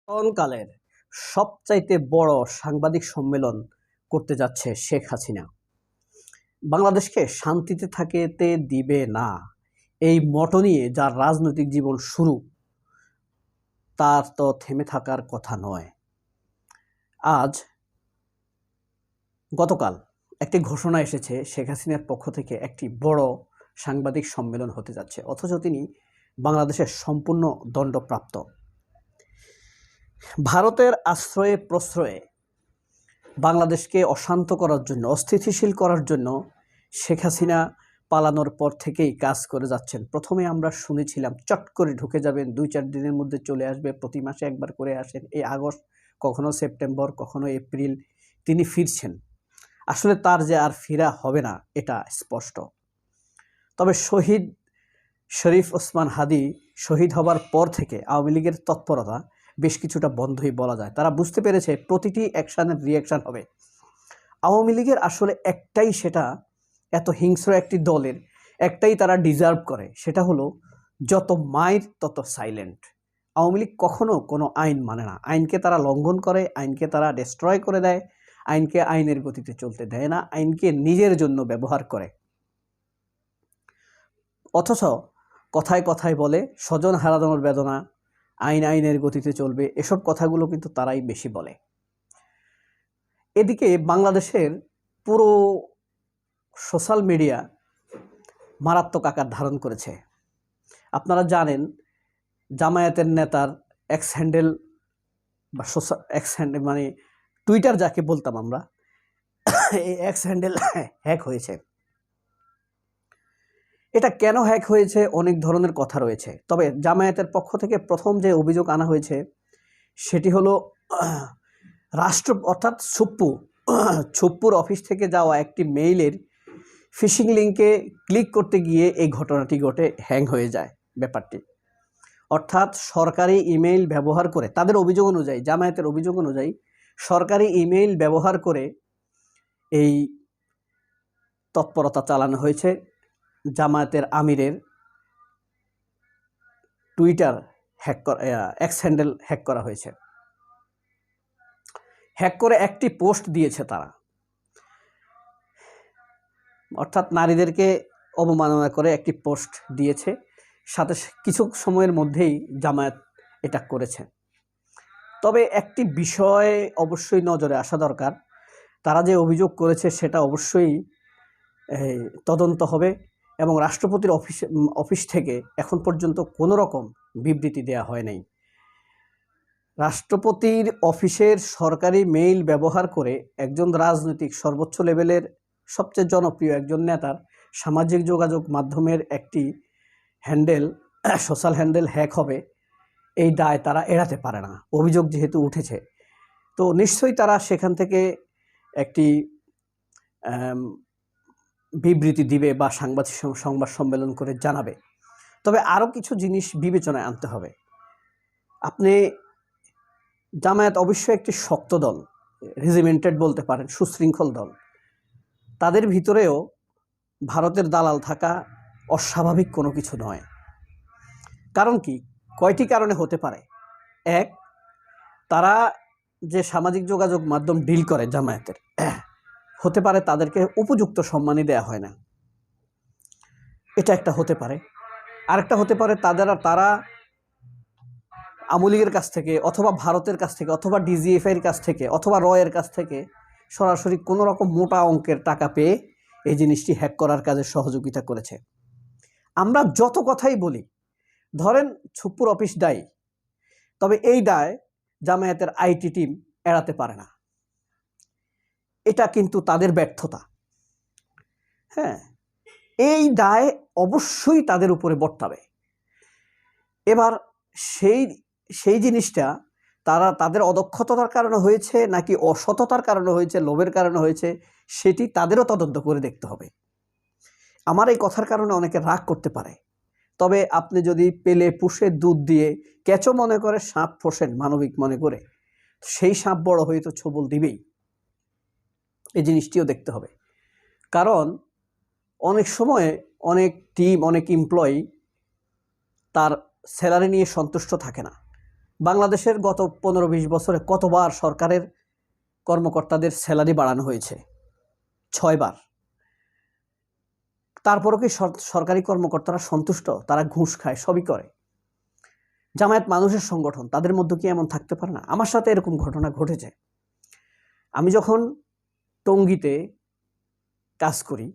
কালের সবচাইতে বড় সাংবাদিক সম্মেলন করতে যাচ্ছে শেখ হাসিনা। বাংলাদেশকে শান্তিতে থাকতে দিবে না, এই মটো নিয়ে যার রাজনৈতিক জীবন শুরু, তার তো থেমে থাকার কথা নয়। গতকাল একটি ঘোষণা এসেছে, শেখ হাসিনার পক্ষ থেকে একটি বড় সাংবাদিক সম্মেলন হতে যাচ্ছে, অথচ তিনি বাংলাদেশের সম্পূর্ণ দণ্ডপ্রাপ্ত। ভারতের আশ্রয়ে প্রশ্রয়ে বাংলাদেশকে অশান্ত করার জন্য, অস্থিতিশীল করার জন্য শেখ হাসিনা পালানোর পর থেকেই কাজ করে যাচ্ছেন। প্রথমে আমরা শুনেছিলাম চট করে ঢুকে যাবেন, 2-4 দিনের মধ্যে চলে আসবে, প্রতি মাসে একবার করে আসেন, এই আগস্ট, কখনো সেপ্টেম্বর, কখনো এপ্রিল তিনি ফিরছেন। আসলে তার যে আর ফেরা হবে না এটা স্পষ্ট। তবে শহীদ শরীফ ওসমান হাদি শহীদ হবার পর থেকে আওয়ামী লীগের তৎপরতা বেশ কিছুটা বন্ধই বলা যায়। তারা বুঝতে পেরেছে প্রতিটি অ্যাকশানের রিয়াকশান হবে। আওয়ামী লীগের আসলে একটাই, সেটা এত হিংস্র একটি দলের একটাই তারা ডিজার্ভ করে, সেটা হলো যত মায়ের তত সাইলেন্ট। আওয়ামী লীগ কখনো কোনো আইন মানে না, আইনকে তারা লঙ্ঘন করে, আইনকে তারা ডিস্ট্রয় করে দেয়, আইনকে আইনের গতিতে চলতে দেয় না, আইনকে নিজের জন্য ব্যবহার করে। অথচ কথায় কথায় বলে স্বজন হারানোর বেদনা, আইন আইনের গতিতে চলবে, এসব কথাগুলো কিন্তু তারাই বেশি বলে। এদিকে বাংলাদেশের পুরো সোশ্যাল মিডিয়া মারাত্মক আকার ধারণ করেছে। আপনারা জানেন জামায়াতের নেতার এক্স হ্যান্ডেল বা এক্স হ্যান্ডেল মানে টুইটার যাকে বলতাম আমরা, এই এক্স হ্যান্ডেল হ্যাক হয়েছে। এটা কেন হ্যাক হয়েছে অনেক ধরনের কথা রয়েছে, তবে জামায়াতের পক্ষ থেকে প্রথম যে অভিযোগ আনা হয়েছে সেটি হলো অর্থাৎ ছুপ্পুর অফিস থেকে যাওয়া একটি মেইলের ফিশিং লিঙ্কে ক্লিক করতে গিয়ে এই ঘটনাটি ঘটে, হ্যাং হয়ে যায় ব্যাপারটি। অর্থাৎ সরকারি ইমেইল ব্যবহার করে, তাদের অভিযোগ অনুযায়ী, জামায়াতের অভিযোগ অনুযায়ী সরকারি ইমেইল ব্যবহার করে এই তৎপরতা চালানো হয়েছে। জামায়াতের আমিরের টুইটার এক্স হ্যান্ডেল হ্যাক করা হয়েছে। হ্যাক করে একটি পোস্ট দিয়েছে তারা, অর্থাৎ নারীদেরকে অবমাননা করে একটি পোস্ট দিয়েছে। সাথে কিছু সময়ের মধ্যেই জামায়াত এটা করেছে। তবে একটি বিষয় অবশ্যই নজরে আসা দরকার, তারা যে অভিযোগ করেছে সেটা অবশ্যই তদন্ত হবে এবং রাষ্ট্রপতির অফিস থেকে এখন পর্যন্ত কোনো রকম বিবৃতি দেওয়া হয় নাই। রাষ্ট্রপতির অফিসের সরকারি মেইল ব্যবহার করে একজন রাজনৈতিক সর্বোচ্চ লেভেলের সবচেয়ে জনপ্রিয় একজন নেতার সামাজিক যোগাযোগ মাধ্যমের একটি হ্যান্ডেল, সোশ্যাল হ্যান্ডেল হ্যাক হবে, এই দায় তারা এড়াতে পারে না। অভিযোগ যেহেতু উঠেছে, তো নিশ্চয়ই তারা সেখান থেকে একটি বিবৃতি দিবে বা সংবাদ সম্মেলন করে জানাবে। তবে আরও কিছু জিনিস বিবেচনায় আনতে হবে। আপনি জামায়াত অবশ্যই একটি শক্ত দল, রেজিমেন্টেড বলতে পারেন, সুশৃঙ্খল দল, তাদের ভিতরেও ভারতের দালাল থাকা অস্বাভাবিক কোনো কিছু নয়। কারণ কি, কয়টি কারণে হতে পারে। এক, তারা যে সামাজিক যোগাযোগ মাধ্যম ডিল করে জামায়াতের, হতে পারে তাদেরকে উপযুক্ত সম্মানই দেয়া হয় না, এটা একটা হতে পারে। আরেকটা হতে পারে তারা আওয়ামী লীগের কাছ থেকে অথবা ভারতের কাছ থেকে অথবা ডিজিএফআইয়ের কাছ থেকে অথবা রয়ের কাছ থেকে সরাসরি কোনো রকম মোটা অঙ্কের টাকা পেয়ে এই জিনিসটি হ্যাক করার কাজে সহযোগিতা করেছে। আমরা যত কথাই বলি, ধরেন ছুপ্পুর অফিস দায়ী, তবে এই দায় জামায়াতের আইটি টিম এড়াতে পারে না, এটা কিন্তু তাদের ব্যর্থতা। হ্যাঁ, এই দায় অবশ্যই তাদের উপরে বর্তাবে। এবার সেই জিনিসটা তাদের অদক্ষতার কারণে হয়েছে নাকি অসততার কারণে হয়েছে, লোভের কারণে হয়েছে, সেটি তাদেরও তদন্ত করে দেখতে হবে। আমার এই কথার কারণে অনেকে রাগ করতে পারে, তবে আপনি যদি পেলে পুষে দুধ দিয়ে কেঁচো মনে করে সাপ ফোসেন মানবিক মনে করে, সেই সাপ বড় হয়ে তো ছোবল দিবেই। এই জিনিসটিও দেখতে হবে। কারণ অনেক সময় অনেক টিম, অনেক এমপ্লয়ি তার স্যালারি নিয়ে সন্তুষ্ট থাকে না, বাংলাদেশের গত 15-20 বছরে কতবার সরকারের কর্মকর্তাদের স্যালারি বাড়ানো হয়েছে? 6 বার। তারপরও কি সরকারি কর্মকর্তারা সন্তুষ্ট? তারা ঘুষ খায়, সবই করে। জামায়াত মানুষের সংগঠন, তাদের মধ্যে কি এমন থাকতে পারে না? আমার সাথে এরকম ঘটনা ঘটেছে। আমি যখন টঙ্গীতে কাজ করি,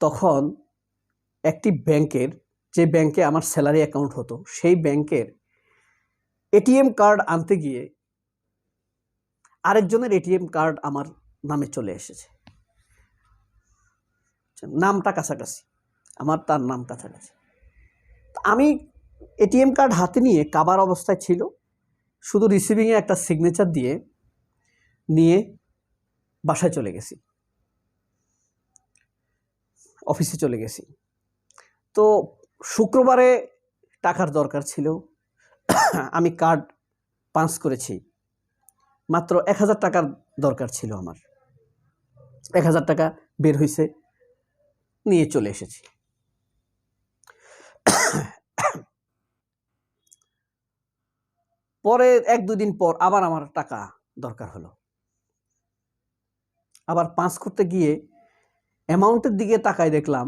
তখন একটি ব্যাংকের, যে ব্যাংকে আমার স্যালারি অ্যাকাউন্ট হতো, সেই ব্যাংকের এটিএম কার্ড আনতে গিয়ে আরেকজনের এটিএম কার্ড আমার নামে চলে এসেছে। নামটা কাছাকাছি, আমার তার নাম কাছাকাছি। আমি এটিএম কার্ড হাতে নিয়ে কাবার অবস্থায় ছিল, শুধু রিসিভিংয়ে একটা সিগনেচার নিয়ে বাসায় চলে গেছি, অফিসে চলে গেছি। তো শুক্রবারে টাকার দরকার ছিল, আমি কার্ড পাঞ্চ করেছি, মাত্র 1000 টাকার দরকার ছিল আমার। 1000 টাকা বের হয়েছে, নিয়ে চলে এসেছি। পরে 1-2 দিন পর আবার আমার টাকা দরকার হলো। আবার পাঞ্চ করতে গিয়ে অ্যামাউন্টের দিকে তাকায় দেখলাম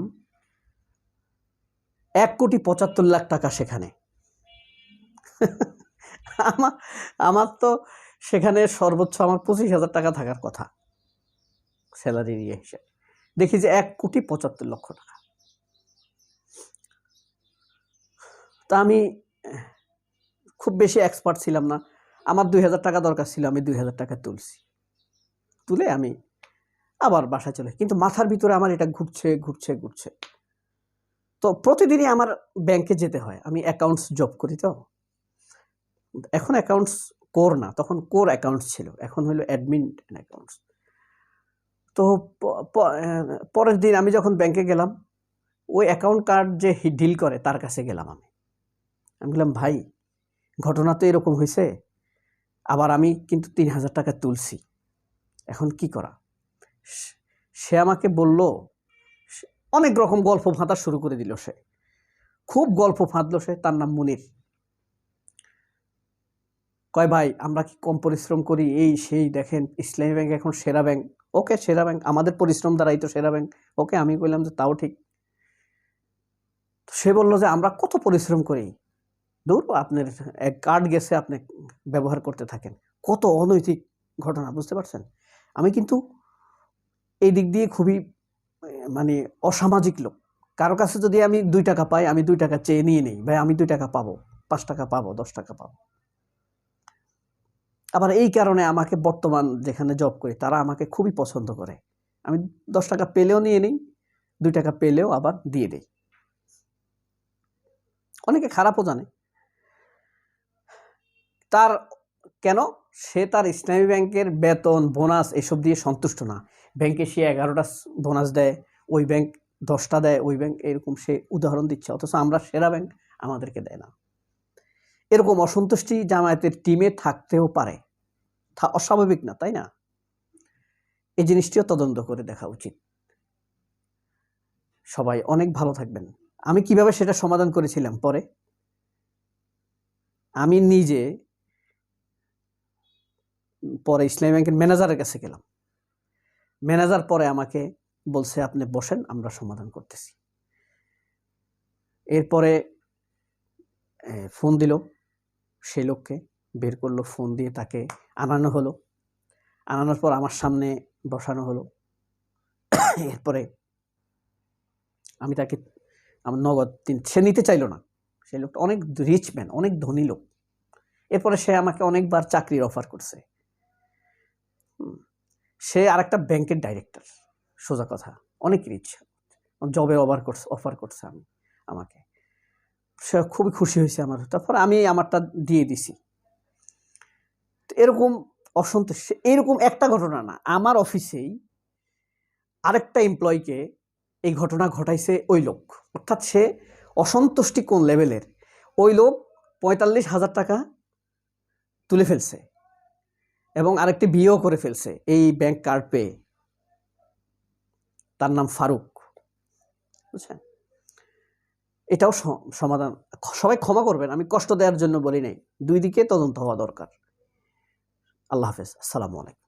1,75,00,000 টাকা সেখানে। আমার তো সেখানে সর্বোচ্চ আমার 25,000 টাকা থাকার কথা স্যালারি নিয়ে হিসেবে, দেখি যে 1,75,00,000 টাকা। তা আমি খুব বেশি এক্সপার্ট ছিলাম না, আমার 2,000 টাকা দরকার ছিল, আমি 2,000 টাকা তুলছি, তুলে আমি আবার বাসায় চলে। কিন্তু মাথার ভিতরে আমার এটা ঘুরছে ঘুরছে ঘুরছে। তো প্রতিদিনই আমার ব্যাংকে যেতে হয়, আমি অ্যাকাউন্টস জব করি। তো এখন অ্যাকাউন্টস কোর না, তখন কোর অ্যাকাউন্টস ছিল, এখন হলো অ্যাডমিন অ্যাকাউন্টস। তো পরের দিন আমি যখন ব্যাংকে গেলাম, ওই অ্যাকাউন্ট কার্ড যে ডিল করে তার কাছে গেলাম। আমি বললাম, ভাই ঘটনা তো এরকম হয়েছে, আবার আমি কিন্তু 3,000 টাকা তুলছি, এখন কি করা? সে আমাকে বলল, অনেক রকম গল্প ফাঁদা শুরু করে দিল। সে খুব গল্প ফাঁদলো, সে, তার নাম মুনির। কয়, ভাই আমরা কি কম পরিশ্রম করি? এই সেই, দেখেন ইসলামী ব্যাংক এখন সেরা ব্যাংক। ওকে, সেরা ব্যাংক, আমাদের পরিশ্রম দ্বারাই তো সেরা ব্যাংক। ওকে, আমি বললাম যে তাও ঠিক। সে বলল যে আমরা কত পরিশ্রম করি, দূর, আপনার এক কার্ড গেছে, আপনি ব্যবহার করতে থাকেন। কত অনৈতিক ঘটনা, বুঝতে পারছেন? আমি কিন্তু এই দিক দিয়ে খুবই মানে অসামাজিক লোক। কারো কাছে যদি আমি 2 টাকা পাই, আমি 2 টাকা চেয়ে নিয়ে নেই, ভাই আমি 2 টাকা পাবো, 5 টাকা পাবো, 10 টাকা পাবো। আবার এই কারণে আমাকে বর্তমান যেখানে জব করি তারা আমাকে খুবই পছন্দ করে। আমি 10 টাকা পেলেও নিয়ে নিই, 2 টাকা পেলেও আবার দিয়ে দেই। অনেকে খারাপও জানে। তার কেন? সে তার ইসলামী ব্যাংকের বেতন, বোনাস এসব দিয়ে সন্তুষ্ট না। ব্যাংকে সে 11টা বোনাস দেয়, ওই ব্যাংক 10টা দেয়, ওই ব্যাংক এরকম সে উদাহরণ দিচ্ছে, অথচ আমরা সেরা ব্যাংক, আমাদেরকে দেয় না। এরকম অসন্তুষ্টি জামায়াতের টিমে থাকতেও পারে, অস্বাভাবিক না, তাই না? এই জিনিসটিও তদন্ত করে দেখা উচিত। সবাই অনেক ভালো থাকবেন। আমি কিভাবে সেটা সমাধান করেছিলাম পরে, আমি নিজে পরে ইসলামী ব্যাংকের ম্যানেজারের কাছে গেলাম। ম্যানেজার পরে আমাকে বলছে, আপনি বসেন, আমরা সমাধান করতেছি। এরপরে ফোন দিল, সেই লোককে বের করলো, ফোন দিয়ে তাকে আনানো হলো। আনানোর পর আমার সামনে বসানো হলো। এরপরে আমি তাকে আমার নগদ সে নিতে চাইলো না। সেই লোকটা অনেক রিচ ম্যান, অনেক ধনী লোক। এরপরে সে আমাকে অনেকবার চাকরির অফার করছে। সে আরেকটা ব্যাংকের ডাইরেক্টর, সোজা কথা, অনেক রিচ, জবের অফার করছে আমাকে। সে খুবই খুশি হয়েছে আমার। তারপর আমি আমারটা দিয়ে দিছি। এরকম অসন্তোষ, এরকম একটা ঘটনা না, আমার অফিসেই আরেকটা এমপ্লয়িকে এই ঘটনা ঘটাইছে ওই লোক। অর্থাৎ সে অসন্তুষ্টি কোন লেভেলের, ওই লোক 45,000 টাকা তুলে ফেলছে এবং আরেকটি বিয়েও করে ফেলছে এই ব্যাংক কার্ড পেয়ে। তার নাম ফারুক, বুঝছেন? এটাও সমাধান। সবাই ক্ষমা করবেন, আমি কষ্ট দেওয়ার জন্য বলি নাই। দুই দিকে তদন্ত হওয়া দরকার। আল্লাহ হাফেজ, আসসালামু আলাইকুম।